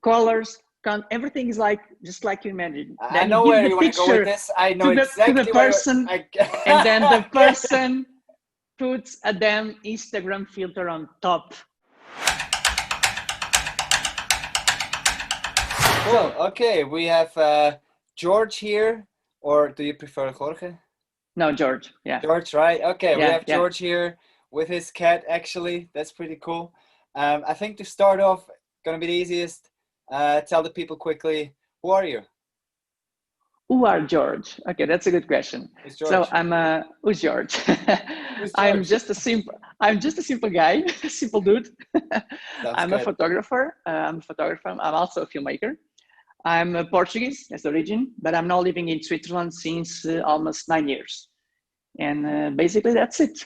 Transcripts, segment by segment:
colors, everything is like just like you imagine. I Then know you give where the you want to go with picture this. I know to the exactly where person, I. and then the person puts a damn Instagram filter on top. Cool. So, Okay, we have George here, or do you prefer Jorge? no, George. Yeah, George, right? Okay, we yeah, have yeah. George here with his cat, actually. That's pretty cool. I think to start off, gonna be the easiest. Tell the people quickly, who are you? Who are George? Okay, that's a good question. Who's So George? who's George? Who's I'm George? just a simple guy, simple dude. Sounds I'm a good. photographer. I'm also a filmmaker. I'm Portuguese as origin, but I'm now living in Switzerland since almost 9 years. And basically that's it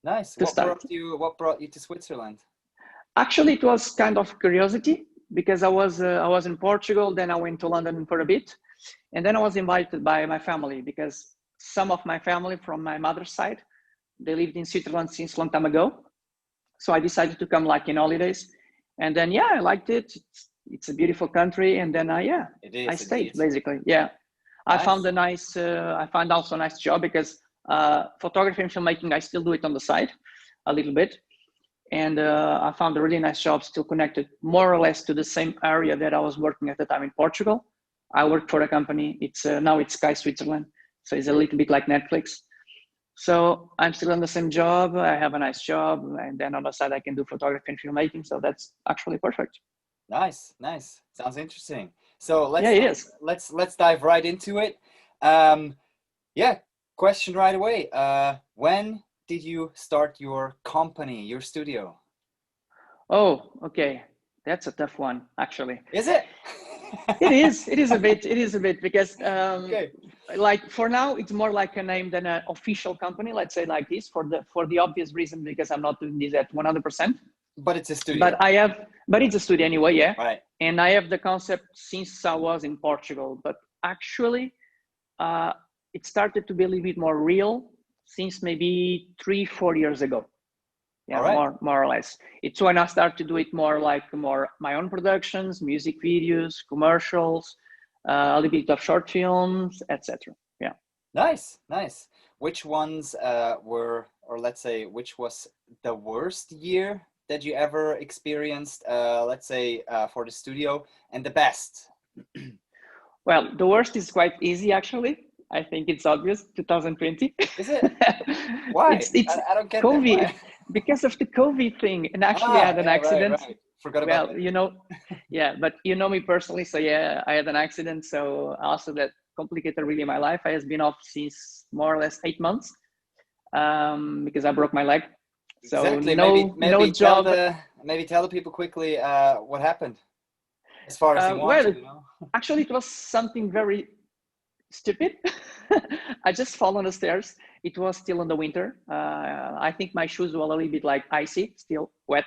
Nice. to start. What brought you to Switzerland? Actually, it was kind of curiosity because I was in Portugal, then I went to London for a bit, and then I was invited by my family because some of my family from my mother's side, they lived in Switzerland since a long time ago. So I decided to come like in holidays, and then yeah, I liked it. It's a beautiful country, and then yeah, It I is stayed indeed. basically. Yeah, Nice. I found also a nice job because photography and filmmaking I still do it on the side a little bit, and I found a really nice job still connected more or less to the same area that I was working at the time in Portugal. I worked for a company. It's now it's Sky Switzerland, so it's a little bit like Netflix. So I'm still on the same job. I have a nice job, and then on the side I can do photography and filmmaking. So that's actually perfect. Nice, nice. Sounds interesting. So Yeah, it is. let's dive right into it. Um, yeah, question right away. When did you start your company, your studio? Oh, okay. That's a tough one, actually. Is it? It is. It is a bit. It is a bit because, Okay, like for now, it's more like a name than an official company. Let's say like this for the obvious reason because I'm not doing this at 100%. but it's a But studio, it's a studio anyway, yeah. right? And I have the concept since I was in Portugal. But actually, uh, it started to be a little bit more real since maybe 3 4 years ago. All Yeah, right. more or less. It's when I start to do it more like more my own productions, music videos, commercials, a little bit of short films, etc. Yeah. Nice, nice. Which ones were, or let's say, which was the worst year that you ever experienced, let's say, for the studio, and the best? Well, the worst is quite easy actually. I think it's obvious. 2020. Is it? Why? It's I don't get that. COVID Why? because of the COVID thing, and actually I Ah, had an yeah, right, accident. right. Forgot about Well, that. yeah, but you know me personally, so yeah, I had an accident. So also that complicated really my life. I has been off since more or less 8 months because I broke my leg. So Exactly. Maybe no job. maybe tell the people quickly what happened, as far as you want Well, to, you know. actually, it was something very stupid. I just fall on the stairs. It was still in the winter. I think my shoes were a little bit like icy, still wet,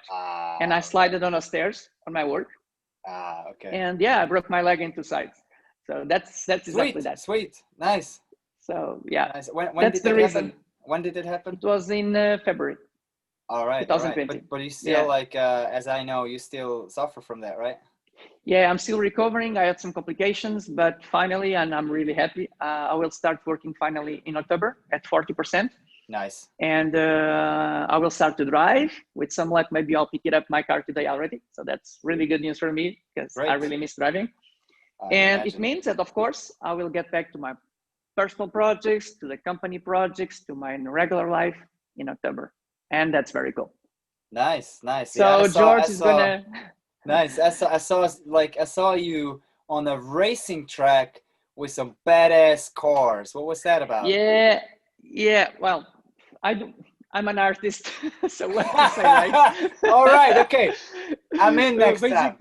and I Ah, right. slided on the stairs on my work. Ah, okay. And yeah, I broke my leg in two sides. So that's exactly Sweet, that. sweet. Nice. So yeah, Nice. When that's did the that happen? reason. When did it happen? It was in February All right, all right. 2020. But you still Yeah, like as I know, you still suffer from that, right? yeah, I'm still recovering. I had some complications, but finally, and I'm really happy. I will start working finally in October at 40%, Nice. and I will start to drive. With some luck, maybe I'll pick it up my car today already. So that's really good news for me because I Great. really miss driving. I And it imagine. means that, of course, I will get back to my personal projects, to the company projects, to my regular life in October. And that's very cool. Nice, nice. Yeah, So George is gonna, nice. I saw you on a racing track with some badass cars. What was that about? yeah, yeah. Well, I do. I'm an artist, so what to say, right? All right, okay. I'm in next time.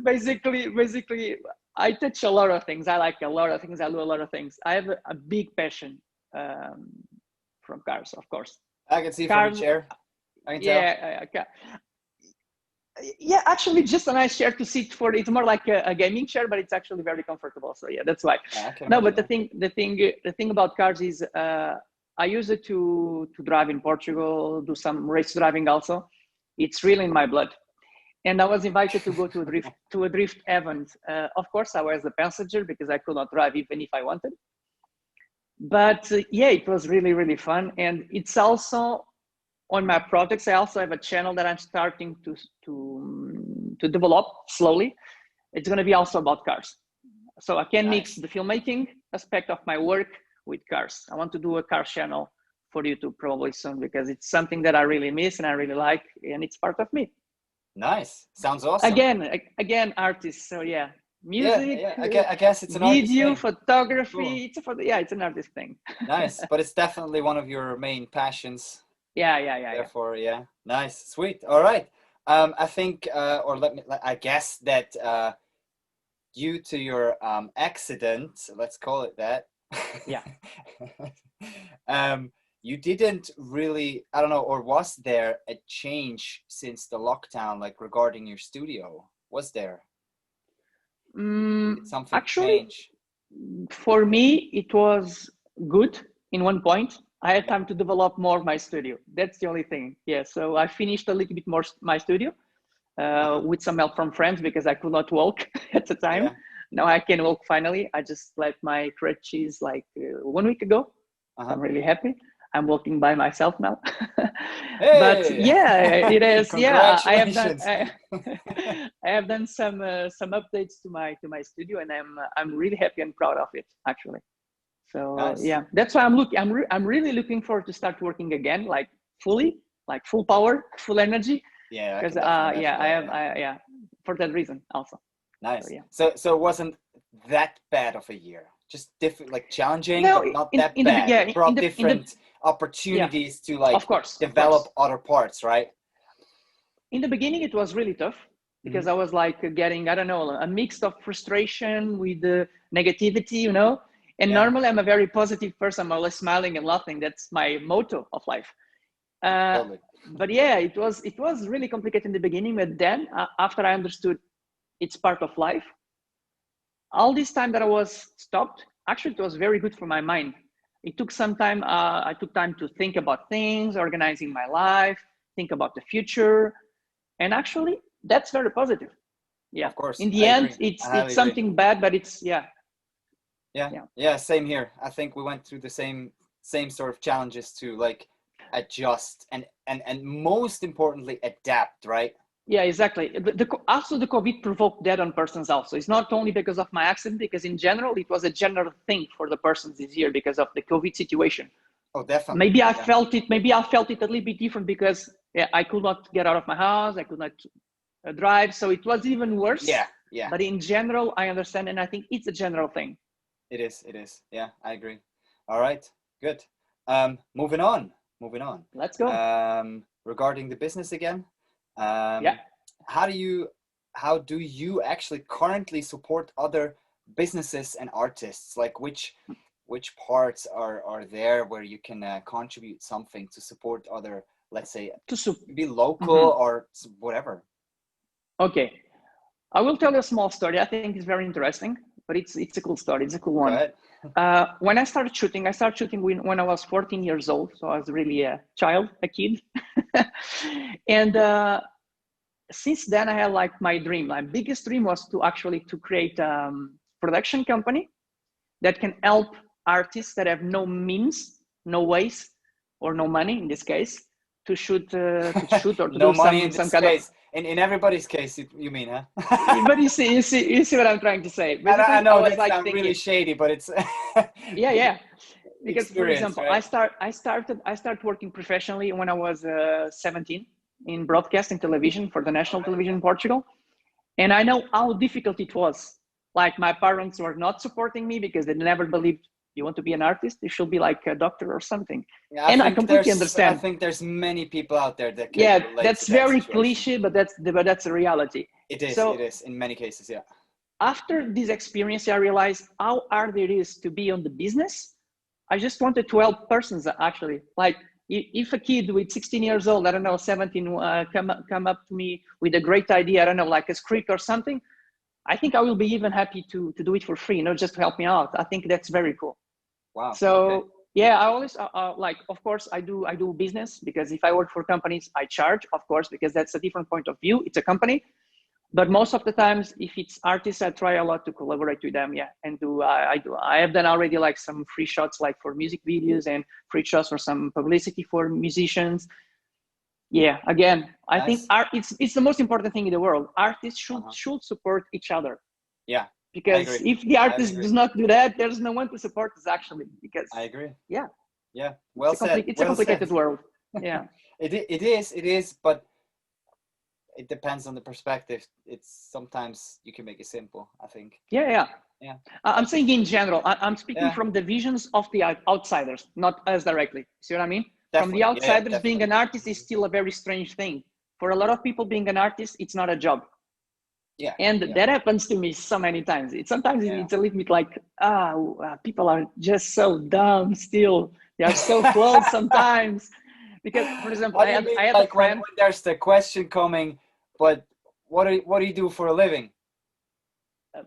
basically, basically, I touch a lot of things. I like a lot of things. I do a lot of things. I have a big passion um, from cars, of course. I can see from your Cars, chair. I can tell. yeah, yeah, actually just a nice chair to sit for. It's more like a gaming chair, but it's actually very comfortable, so yeah, that's why. Yeah, I can No, imagine but that. the thing about cars is I use it to drive in Portugal, do some race driving also. It's really in my blood. and I was invited to go to a drift event. Of course, I was the passenger because I could not drive even if I wanted. But yeah, it was really, really fun. And it's also on my projects. I also have a channel that I'm starting to develop slowly. It's going to be also about cars. So I can mix the filmmaking aspect of my work with cars. I want to do a car channel for YouTube probably soon because it's something that I really miss and I really like, and it's part of me. Nice. Sounds awesome. Again, artist. So yeah, music, I guess it's an video, artist thing. photography. Cool. It's an artist thing. Nice, but it's definitely one of your main passions. Yeah. Therefore, yeah. Nice, sweet. All right. I think, I guess that due to your accident, let's call it that. Yeah. You didn't really, I don't know, or was there a change since the lockdown, like regarding your studio? Was there? Did something Actually, change? for me, it was good in one point. I had time to develop more my studio. That's the only thing. Yeah. So I finished a little bit more my studio with some help from friends because I could not walk at the time. Yeah. Now I can walk finally. I just left my crutches like 1 week ago. So I'm really happy. I'm walking by myself now. Hey! But yeah, it is. Yeah, I have done. Congratulations. I have done some updates to my studio, and I'm really happy and proud of it actually. So Nice. yeah, that's why I'm really looking forward to start working again, like fully, like full power, full energy. Yeah, Because I yeah, for that reason also. Nice. So, yeah. So it wasn't that bad of a year. Just different, like challenging, No, but not that bad. It brought different opportunities to like of course, develop other parts, right? In the beginning, it was really tough because I was like getting, I don't know, a mix of frustration with the negativity, you know. And normally I'm a very positive person. I'm always smiling and laughing. That's my motto of life. Totally. But yeah, it was really complicated in the beginning. But then after I understood it's part of life, all this time that I was stopped, actually it was very good for my mind. It took some time. I took time to think about things, organizing my life, think about the future. And actually that's very positive. Yeah. Of course. In the end, it's something bad, but it's yeah, same here. I think we went through the same sort of challenges to like adjust and most importantly adapt, right? Yeah, exactly. Also the COVID provoked that on persons also. It's not only because of my accident, because in general, it was a general thing for the persons this year because of the COVID situation. Oh, definitely. Maybe I felt it a little bit different because I could not get out of my house. I could not drive. So it was even worse. Yeah. But in general, I understand. And I think it's a general thing. It is. Yeah, I agree. All right, good. Moving on. Let's go. Regarding the business again. Yeah. How do you actually currently support other businesses and artists? Like which parts are there where you can contribute something to support other, let's say, be local or whatever? Okay, I will tell you a small story. I think it's very interesting, but it's a cool story. It's a cool one. When I started shooting when I was 14 years old. So I was really a kid. And since then I had like my dream. My biggest dream was to create a production company that can help artists that have no means, no ways, or no money in this case to shoot or to no do money in some this kind case. Of in everybody's case, you mean, huh? But you see what I'm trying to say. Basically, I know that's like really shady, but it's yeah. Because for example, right? I started working professionally when I was 17 in broadcasting television for the national television in Portugal, and I know how difficult it was. Like my parents were not supporting me because they never believed you want to be an artist, you should be like a doctor or something. Yeah, I completely understand. I think there's many people out there that can relate that's to that very situation. cliche, but that's a reality. It is in many cases, yeah. After this experience, I realized how hard it is to be on the business. I just wanted to help persons actually. Like if a kid with 16 years old, I don't know, 17, come up to me with a great idea, I don't know, like a script or something, I think I will be even happy to do it for free, just to help me out. I think that's very cool. Wow. So Yeah, I always like, of course, I do business, because if I work for companies, I charge, of course, because that's a different point of view. It's a company. But most of the times, if it's artists, I try a lot to collaborate with them. Yeah, and I have done already like some free shots like for music videos, and free shots for some publicity for musicians. Yeah, again, I think Nice. art, it's the most important thing in the world. Artists should Uh-huh. should support each other, Yeah, I because agree. if the I artist agree. does not do that, there's no one to support us actually. Because I agree. yeah, Yeah, it's well said. it's a Well said. complicated world. Yeah, It is, but it depends on the perspective. It's sometimes you can make it simple, I think. yeah, yeah. Yeah, I'm saying in general. I'm speaking yeah, from the visions of the outsiders, not us directly. See what I mean? From the definitely. Yeah, yeah, outsiders, being definitely. an artist is still a very strange thing. For a lot of people, being an artist, it's not a job. Yeah, And yeah, that happens to me so many times. Sometimes yeah. it's a little bit like, people are just so dumb still. They are so close sometimes. Because, for example, How do you mean, I had a like friend. when there's the question coming, but what do you do for a living?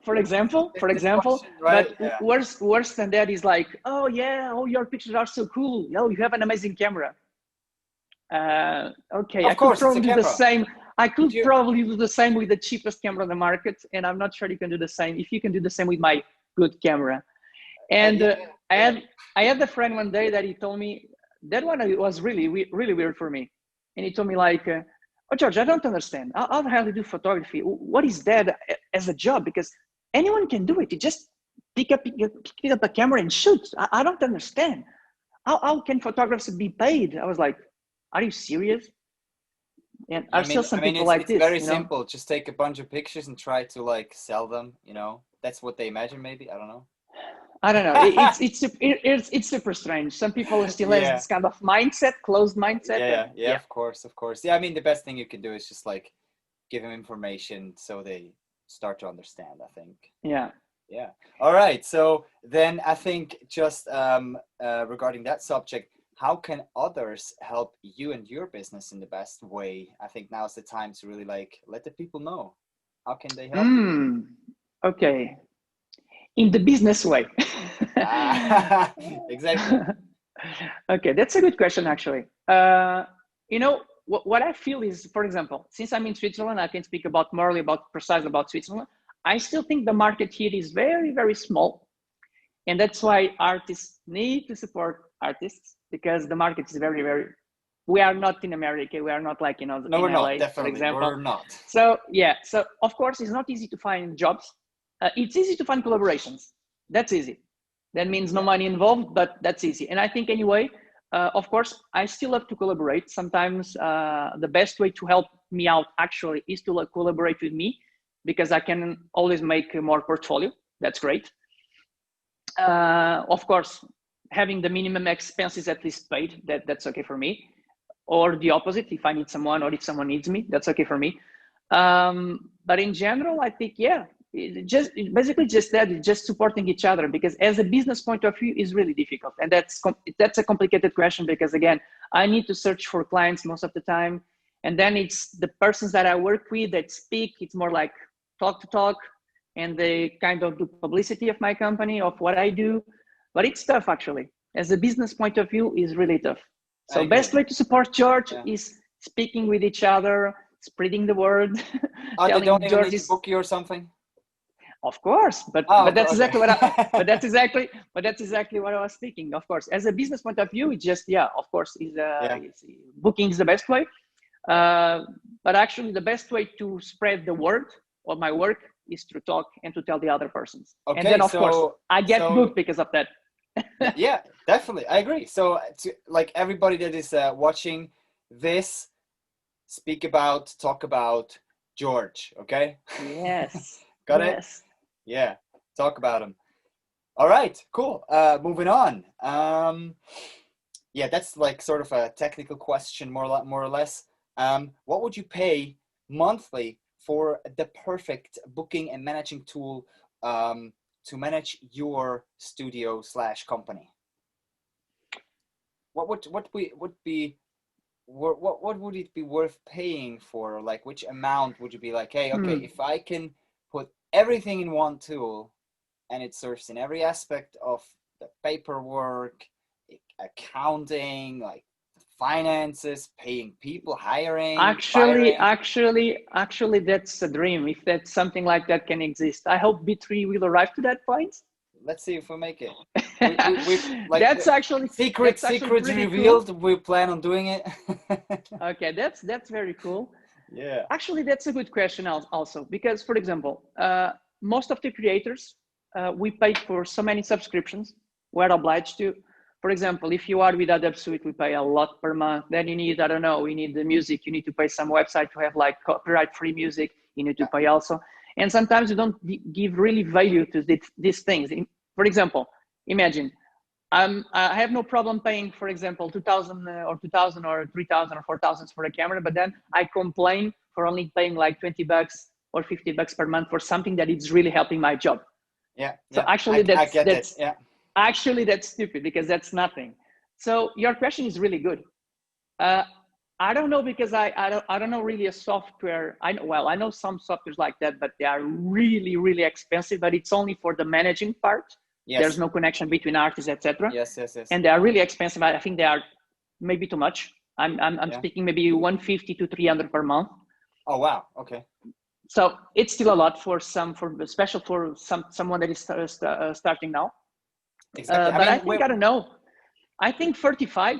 For example, This question, right? but Yeah. worse than that is like, oh yeah, oh, your pictures are so cool. Oh, you have an amazing camera. Okay, I Of could course, it's a probably do the camera. same. I But could you, probably do the same with the cheapest camera on the market, and I'm not sure you can do the same. If you can do the same with my good camera. And yeah, I yeah. had I had a friend one day that he told me that one was really really weird for me, and he told me like, "Oh, George, I don't understand. How the hell do you do photography? What is that as a job? Because anyone can do it. You just pick up a camera and shoot. I don't understand. How can photographers be paid?" I was like, "Are you serious?" And Yeah, are still some people it's like it's this, very you know? simple. Just take a bunch of pictures and try to like sell them. You know, that's what they imagine. Maybe I don't know. I don't know. It's super strange. Some people still has Yeah, this kind of mindset, closed mindset, yeah, and yeah, yeah. yeah, Of course, of course. Yeah, I mean, the best thing you can do is just like give them information so they start to understand. I think. yeah. Yeah. All right. So then I think just regarding that subject, how can others help you and your business in the best way? I think now's the time to really like let the people know. How can they help you? Okay. In the business way. Ah, exactly. Okay, that's a good question actually. You know, what I feel is, for example, since I'm in Switzerland, I can speak about morally about precisely about Switzerland. I still think the market here is very, very small. And that's why artists need to support artists, because the market is very, very, we are not in America. We are not like, No, in we're not. LA, for Definitely, example. we're not. So yeah, so of course it's not easy to find jobs. It's easy to find collaborations. That's easy. That means no Yeah, money involved, but that's easy. And I think anyway, of course, I still have to collaborate. Sometimes the best way to help me out actually is to collaborate with me, because I can always make more portfolio. That's great. Of course, having the minimum expenses at least paid, that's okay for me. Or the opposite, if I need someone or if someone needs me, that's okay for me. But in general, I think, yeah, basically just that, just supporting each other, because as a business point of view is really difficult. And that's a complicated question, because again, I need to search for clients most of the time. And then it's the persons that I work with that speak. It's more like talk to talk, and they kind of do publicity of my company, of what I do. But it's tough actually. As a business point of view is really tough. I So agree. best way to support George Yeah. is speaking with each other, spreading the word, Oh, they don't telling even George need to is, book you or something? of course, Oh, but that's okay. exactly what I, but that's exactly what I was speaking. Of course, as a business point of view, it's just, yeah, of course, Yeah. booking is the best way. Uh, but actually, the best way to spread the word of my work is to talk and to tell the other persons. And Okay, then, of course, I get so booked because of that. yeah, definitely. I agree. So to like everybody that is watching this, talk about George, okay? Yes, Got it? yes. Yeah, talk about him. All right, cool. Moving on. Yeah, that's like sort of a technical question, more or less. What would you pay monthly for the perfect booking and managing tool to manage your studio slash company? What would it be worth paying for? Like, which amount would you be like, hey, okay, Hmm. if I can put everything in one tool and it serves in every aspect of the paperwork, accounting, like finances, paying people, hiring, Actually, firing? actually, actually, that's a dream. If that's something like that can exist, I hope B3 will arrive to that point. Let's see if we make it. We like That's actually secrets pretty cool. revealed. We plan on doing it. Okay, that's very cool. Yeah. Actually, that's a good question also, because, for example, most of the creators, we pay for so many subscriptions. We're obliged to. For example, if you are with Adobe Suite, we pay a lot per month. Then you need, I don't know, we need the music. You need to pay some website to have like copyright-free music. You need to pay also. And sometimes you don't give really value to these things. For example, imagine I have no problem paying, for example, 2,000 or 2,000 or 3,000 or 4,000 for a camera, but then I complain for only paying like 20 bucks or 50 bucks per month for something that is really helping my job. Yeah. So Yeah. actually I get it. Yeah. Actually that's stupid because that's nothing. So your question is really good. I don't know because I don't know really a software. I know some softwares like that, but they are really, really expensive, but it's only for the managing part. There's Yes. no connection between artists, etc. Yes. Yes. Yes. And they are really expensive. I think they are maybe too much. I'm Yeah. speaking maybe 150 to 300 per month. Oh wow. Okay. So it's still a lot for special for someone that is starting now. Exactly. I But I mean, think I don't know. I think 35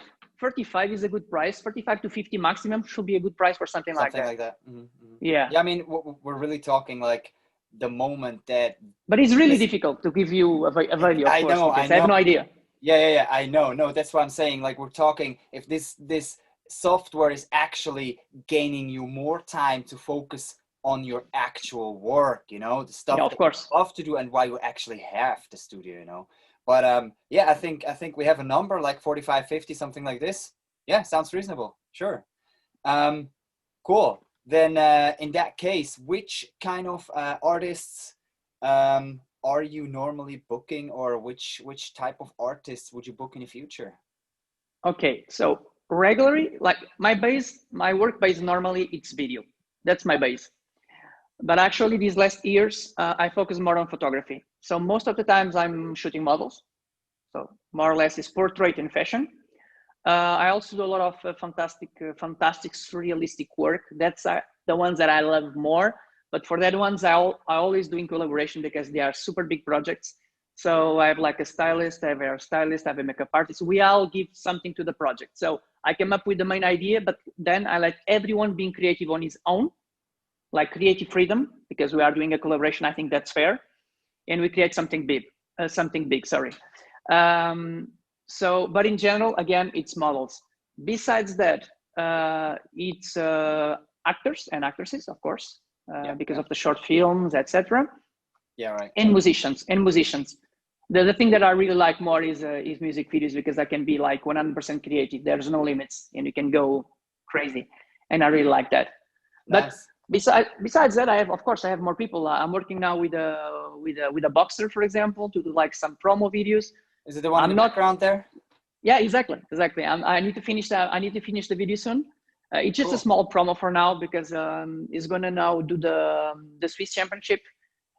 is a good price. 35 to 50 maximum should be a good price for something like something that. like that. Mm-hmm. Yeah. Yeah. I mean, we're really talking like the moment that But it's really this. difficult to give you a value, of course, I because I have know. no idea. Yeah. I know. No, that's what I'm saying. Like we're talking if this software is actually gaining you more time to focus on your actual work, you know, the Yeah, stuff of that you course. love to do and why you actually have the studio, you know. But yeah, I think we have a number like 45, 50, something like this. Yeah, sounds reasonable. Sure. Um, cool. Then in that case, which kind of artists are you normally booking, or which type of artists would you book in the future? Okay, so regularly, like my work base normally it's video. That's my base. But actually, these last years, I focus more on photography. So most of the times, I'm shooting models. So more or less, is portrait and fashion. I also do a lot of fantastic surrealistic work. That's the ones that I love more. But for that ones, I always do in collaboration because they are super big projects. So I have like a stylist, I have a hairstylist, I have a makeup artist. We all give something to the project. So I came up with the main idea, but then I let everyone being creative on his own, like creative freedom, because we are doing a collaboration. I think that's fair, and we create something big. Something big. Sorry. Um, so, but in general, again, it's models. Besides that, it's actors and actresses, of course, Yeah, because yeah, of the short films, etc. yeah, right. And musicians. The thing that I really like more is music videos because I can be like 100% creative. There's no limits, and you can go crazy, and I really like that. But Nice. besides that, I have more people. I'm working now with a boxer, for example, to do like some promo videos. Is it the one in I'm the not. background there? Yeah, exactly. I need to finish that. I need to finish the video soon. It's just a Cool. small promo for now because it's gonna now do the Swiss Championship,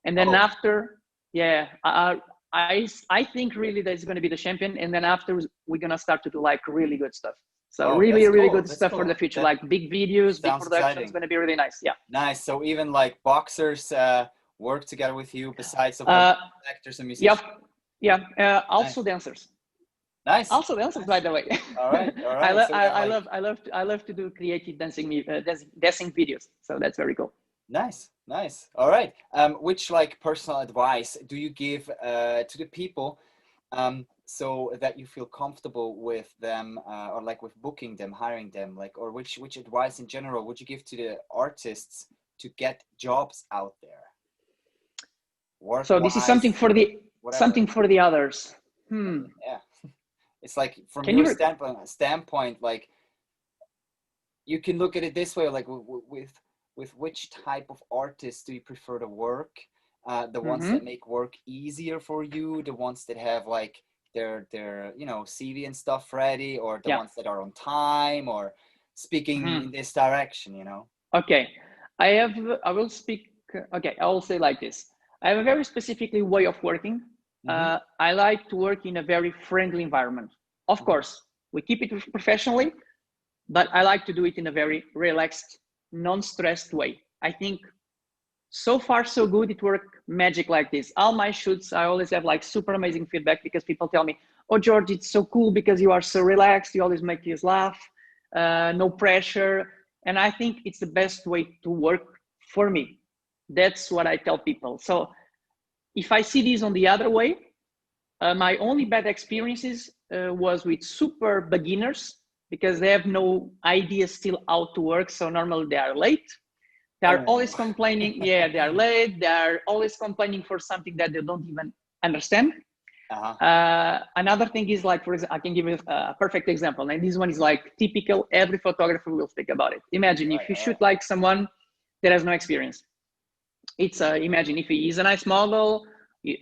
and then Oh, after, yeah, I think really that it's gonna be the champion, and then after we're gonna start to do like really good stuff. So oh, really, that's really cool. good That's stuff for the cool. future, That like big videos, big sounds productions. exciting. Gonna be really nice. Yeah. Nice. So even like boxers work together with you besides of like Uh, actors and yeah, musicians. yeah. Nice. Also dancers. Nice. Also dancers, by Nice. the way. All right. All right. So we have like I love to do creative dancing videos. So that's very cool. nice. Nice. All right. Which like personal advice do you give to the people so that you feel comfortable with them or like with booking them, hiring them, like, or which advice in general would you give to the artists to get jobs out there, work So this is wise, whatever? something for the others. Hmm. Yeah, it's like from Can your you? standpoint, like you can look at it this way, like with which type of artists do you prefer to work? The ones Mm-hmm. that make work easier for you, the ones that have like their you know CV and stuff ready, or the Yeah. ones that are on time, or speaking Mm-hmm. in this direction, you know? Okay. I have. I will speak. Okay. I will say like this. I have a very specifically way of working. Mm-hmm. I like to work in a very friendly environment. Of course, we keep it professionally, but I like to do it in a very relaxed, non-stressed way. I think so far so good. It worked magic like this. All my shoots, I always have like super amazing feedback because people tell me, oh George, it's so cool because you are so relaxed, you always make us laugh, no pressure. And I think it's the best way to work for me. That's what I tell people. So if I see this on the other way, my only bad experiences was with super beginners because they have no idea still how to work. So normally they are late. They are always complaining. Yeah, they are late. They are always complaining for something that they don't even understand. Another thing is like, for example, I can give you a perfect example. And this one is like typical. Every photographer will speak about it. Imagine if you shoot like someone that has no experience. It's imagine if he is a nice model,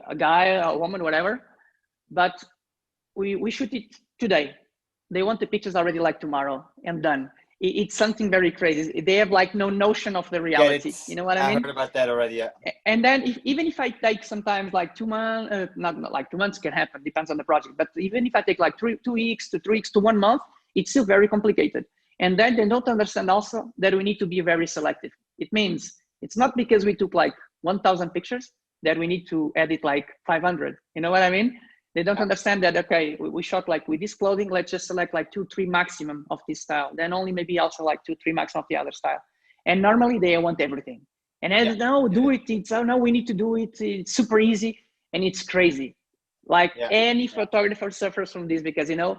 a guy, a woman, whatever, but we shoot it today. They want the pictures already like tomorrow and done. It's something very crazy. They have like no notion of the reality. You know what I mean? I heard about that already. Yeah. And then even if I take sometimes like 2 months, not like 2 months can happen, depends on the project. But even if I take like 2 weeks to 3 weeks to 1 month, it's still very complicated. And then they don't understand also that we need to be very selective. It means it's not because we took like 1,000 pictures that we need to edit like 500. You know what I mean? They don't understand that, okay, we shot like with this clothing, let's just select like 2, 3 maximum of this style. Then only maybe also like 2, 3 maximum of the other style. And normally they want everything. And I no, do it. It's, oh no, we need to do it. It's super easy. And it's crazy. Like any photographer suffers from this because, you know,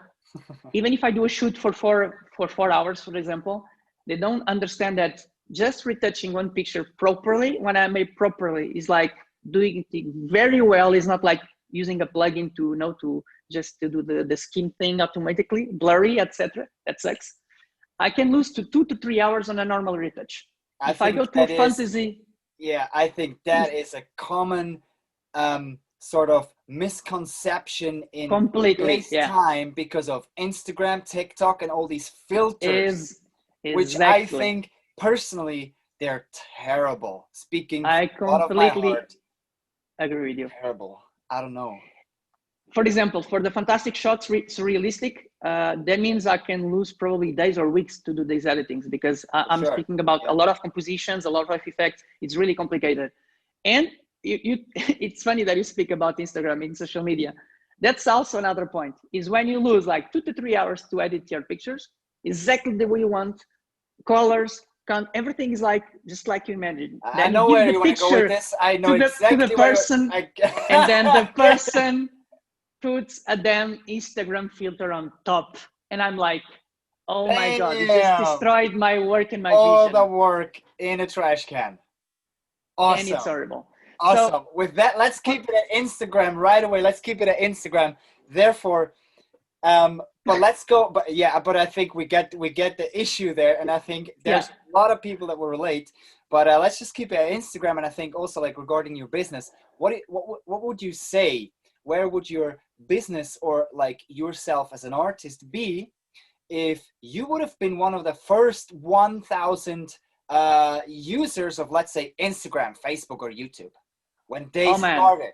even if I do a shoot for 4 hours, for example, they don't understand that just retouching one picture properly, when I make properly, is like doing it very well. It's not like using a plugin to to just to do the skin thing automatically, blurry, etc. That sucks. I can lose to 2 to 3 hours on a normal retouch. If I go to a fantasy, I think that is a common sort of misconception in today's time because of Instagram, TikTok, and all these filters, which I think personally they're terrible. Speaking I out of my heart, agree with you. Terrible. I don't know. For example, for the fantastic shots, it's realistic. That means I can lose probably days or weeks to do these editings because I'm speaking about a lot of compositions, a lot of effects. It's really complicated. And it's funny that you speak about Instagram in social media. That's also another point, is when you lose like 2 to 3 hours to edit your pictures, exactly the way you want, colors, everything is like just like you imagine. I know where you want to go with this. I know exactly to the person, and then the person puts a damn Instagram filter on top, and I'm like, oh my god, it just destroyed my work and my vision. All the work in a trash can. Awesome. And it's horrible. Awesome. So, with that, let's keep it at Instagram right away. Let's keep it at Instagram. Therefore, but let's go. But I think we get the issue there, and I think there's a lot of people that will relate. But let's just keep it at Instagram. And I think also like regarding your business, what would you say? Where would your business or like yourself as an artist be if you would have been one of the first 1,000 users of, let's say, Instagram, Facebook, or YouTube when they started?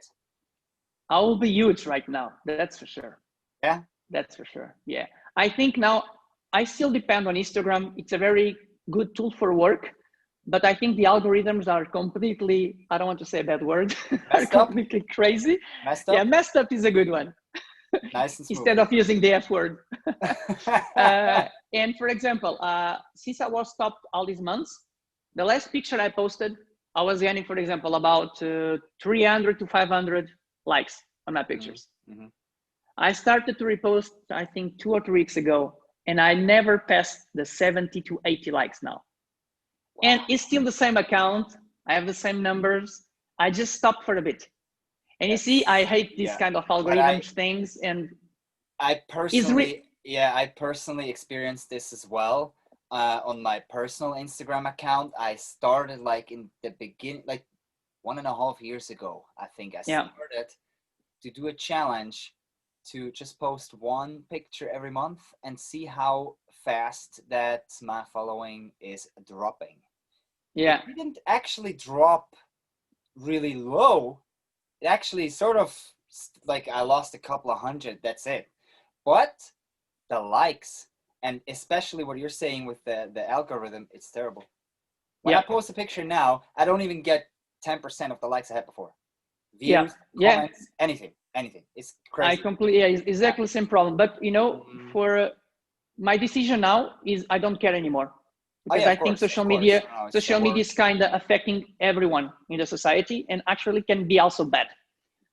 I will be huge right now. That's for sure. Yeah. That's for sure. Yeah. I think now I still depend on Instagram. It's a very good tool for work, but I think the algorithms are completely, I don't want to say a bad word, are completely crazy. Messed up? Yeah, messed up is a good one. Nice and smooth. Instead of using the F word. And for example, since I was stopped all these months, the last picture I posted, I was getting, for example, about 300 to 500 likes on my pictures. Mm-hmm. I started to repost, I think 2 or 3 weeks ago, and I never passed the 70 to 80 likes now. Wow. And it's still the same account. I have the same numbers. I just stopped for a bit. And you see, I hate these kind of algorithms things. And I personally experienced this as well. On my personal Instagram account, I started like in the beginning, like 1.5 years ago, I think I started to do a challenge to just post one picture every month and see how fast that my following is dropping. Yeah. It didn't actually drop really low. It actually sort of like I lost a couple of hundred, that's it. But the likes, and especially what you're saying with the algorithm, it's terrible. When I post a picture now, I don't even get 10% of the likes I had before. Views, comments, anything. It's crazy. I completely, exactly the same problem. But you know, for my decision now is I don't care anymore, because I think social media is kind of affecting everyone in the society, and actually can be also bad.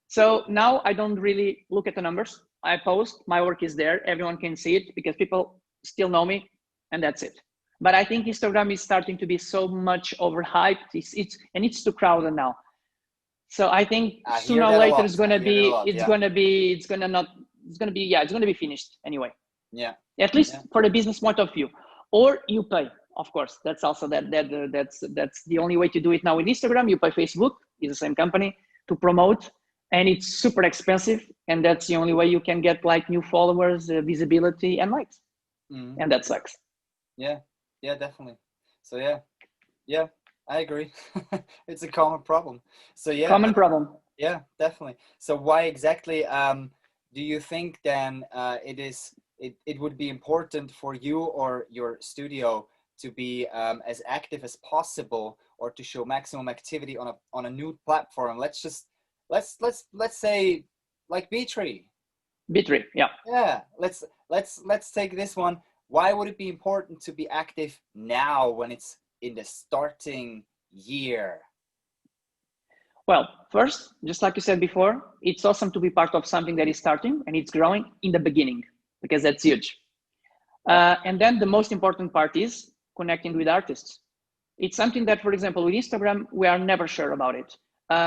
So now I don't really look at the numbers. I post, my work is there, everyone can see it because people still know me, and that's it. But I think Instagram is starting to be so much overhyped. It's too crowded now. So I think sooner or later it's gonna be finished anyway. Yeah. At least for the business point of view. Or you pay, of course. That's also that's the only way to do it now with Instagram. You pay Facebook, it's the same company, to promote, and it's super expensive. And that's the only way you can get like new followers, visibility, and likes. And that sucks. Yeah, definitely. So yeah, I agree. It's a common problem. So yeah, common problem. Yeah, definitely. So why exactly do you think then it would be important for you or your studio to be as active as possible, or to show maximum activity on a new platform? Let's say like beetree. Beetree, yeah. Yeah, let's take this one. Why would it be important to be active now when it's in the starting year? Well, first, just like you said before, it's awesome to be part of something that is starting and it's growing in the beginning, because that's huge. And then the most important part is connecting with artists. It's something that, for example, with Instagram, we are never sure about it.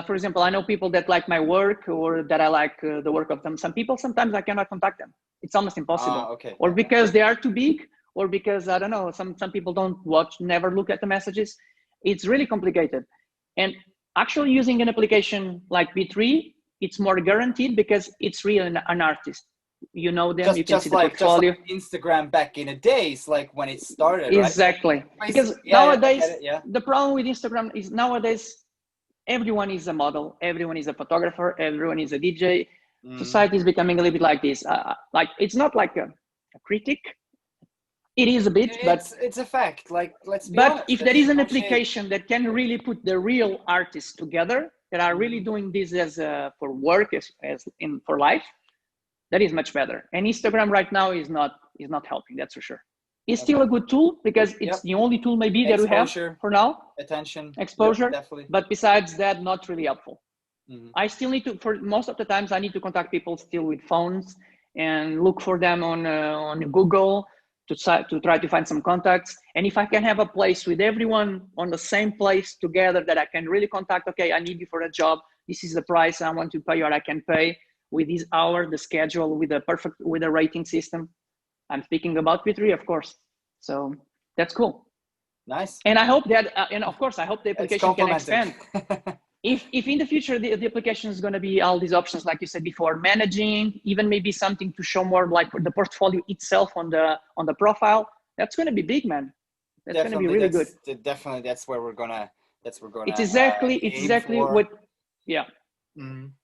For example, I know people that like my work, or that I like the work of them. Some people, sometimes I cannot contact them. It's almost impossible. Or because they are too big, or because, I don't know, some people don't never look at the messages. It's really complicated. And actually using an application like beetree, it's more guaranteed because it's really an artist. You know them, you can see the portfolio. Just like Instagram back in the days, like when it started, exactly. Right? Because nowadays, the problem with Instagram is nowadays, everyone is a model, everyone is a photographer, everyone is a DJ. Society is becoming a little bit like this. Like, it's not like a critic. It is a bit, but it's a fact. Like, let's be honest. But if there is an application that can really put the real artists together, that are really doing this as for work, for life, that is much better. And Instagram right now is not helping. That's for sure. It's still a good tool, because it's the only tool maybe that we have for now. Exposure. Definitely. But besides that, not really helpful. I still need to, for most of the times, I need to contact people still with phones and look for them on Google to try to find some contacts. And if I can have a place with everyone on the same place together, that I can really contact, okay, I need you for a job, this is the price I want to pay, or I can pay with this hour, the schedule, with a rating system. I'm speaking about beetree, of course. So that's cool. Nice. And I hope that, and of course, I hope the application can expand. If in the future, the application is going to be all these options, like you said before, managing, even maybe something to show more like the portfolio itself on the profile, that's going to be big, man. That's going to be really good. Definitely, that's where we're gonna. It's exactly what, yeah.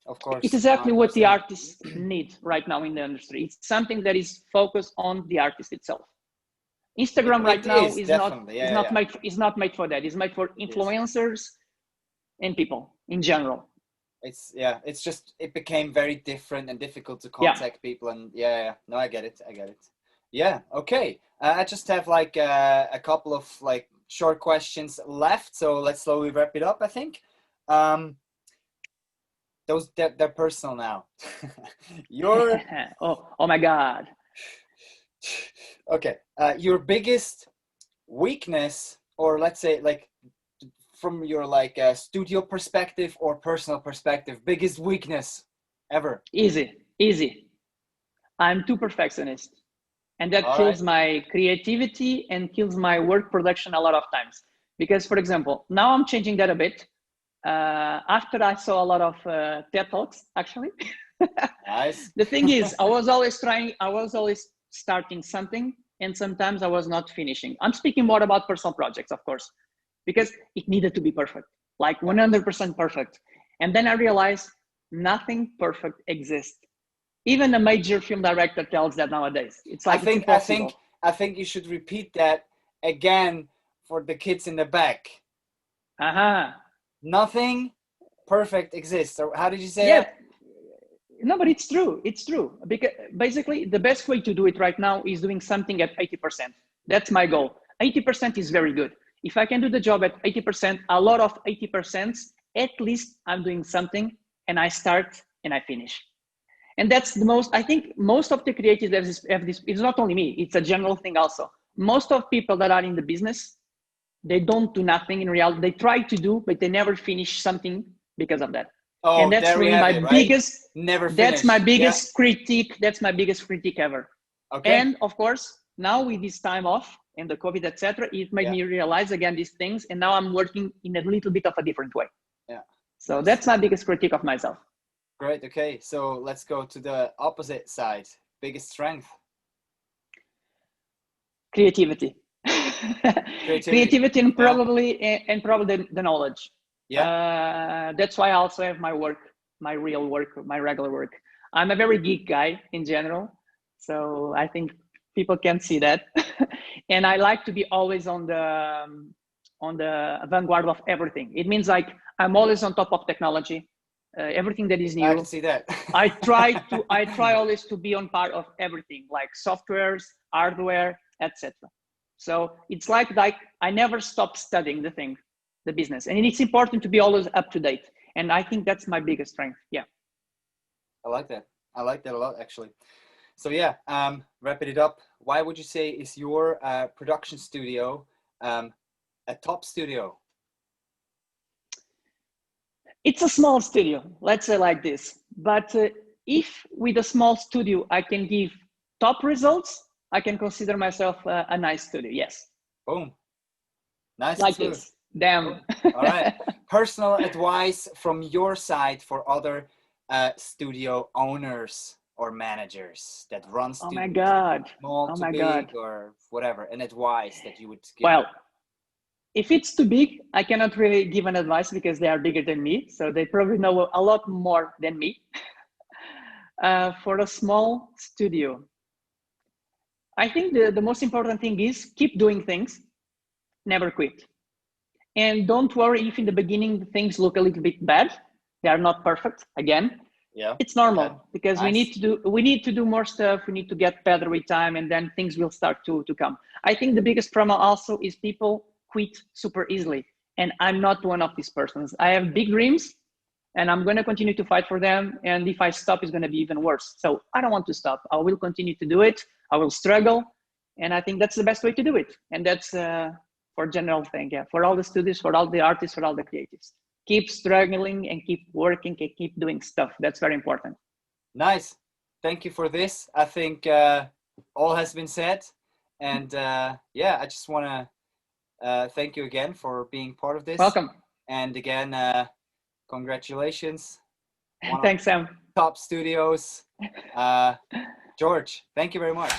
Of course. It's exactly 100%. What the artists need right now in the industry. It's something that is focused on the artist itself. Instagram right now is not made for that. It's made for influencers and people in general. It's just, it became very different and difficult to contact people, and no, I get it. Yeah, okay. I just have like a couple of like short questions left, so let's slowly wrap it up, I think. They're personal now. Your oh my God. Okay, your biggest weakness, or let's say like from your like studio perspective or personal perspective, biggest weakness ever? Easy. I'm too perfectionist, and that kills my creativity and kills my work production a lot of times. Because, for example, now I'm changing that a bit. After I saw a lot of TED Talks, actually. Nice. The thing is, I was always starting something, and sometimes I was not finishing. I'm speaking more about personal projects, of course, because it needed to be perfect, like 100% perfect. And then I realized nothing perfect exists. Even a major film director tells that nowadays. It's like it's impossible. I think you should repeat that again for the kids in the back. Nothing perfect exists. Or how did you say that? No, but it's true. It's true. Because basically the best way to do it right now is doing something at 80%. That's my goal. 80% is very good. If I can do the job at 80%, a lot of 80%, at least I'm doing something and I start and I finish. And that's the most, I think most of the creatives have this, it's not only me, it's a general thing also. Most of people that are in the business, they don't do nothing in reality. They try to do, but they never finish something because of that. Oh, and that's really my biggest, never finish. That's my biggest critique. That's my biggest critique ever. Okay. And of course, now with this time off and the COVID, etc., it made me realize again these things. And now I'm working in a little bit of a different way. Yeah. So that's my biggest critique of myself. Great. Okay. So let's go to the opposite side. Biggest strength. Creativity. Creativity and probably the knowledge. That's why I also have my work, my real work, my regular work. I'm a very geek guy in general, so I think people can see that. And I like to be always on the vanguard of everything. It means like I'm always on top of technology, everything that is new. I can see that. I try always to be on part of everything, like softwares, hardware, etc. So it's like I never stop studying the business, and it's important to be always up to date. And I think that's my biggest strength. Yeah. I like that. I like that a lot, actually. So yeah, wrapping it up. Why would you say is your production studio a top studio? It's a small studio, let's say like this. But if with a small studio I can give top results, I can consider myself a nice studio. Yes. Boom. Nice. Like this. Damn. All right. Personal advice from your side for other studio owners or managers that run studios. Oh my God. Small to big or whatever. An advice that you would give. Well, if it's too big, I cannot really give an advice because they are bigger than me. So they probably know a lot more than me. For a small studio, I think the most important thing is keep doing things, never quit. And don't worry if in the beginning things look a little bit bad. They are not perfect. Again, it's normal because we need to do more stuff. We need to get better with time, and then things will start to come. I think the biggest problem also is people quit super easily. And I'm not one of these persons. I have big dreams and I'm going to continue to fight for them. And if I stop, it's going to be even worse. So I don't want to stop. I will continue to do it. I will struggle. And I think that's the best way to do it. And that's for general thing. Yeah. For all the studios, for all the artists, for all the creatives. Keep struggling and keep working and keep doing stuff. That's very important. Nice. Thank you for this. I think all has been said. And yeah, I just want to thank you again for being part of this. Welcome. And again, congratulations. Thanks, Sam. Top studios. Jorge, thank you very much.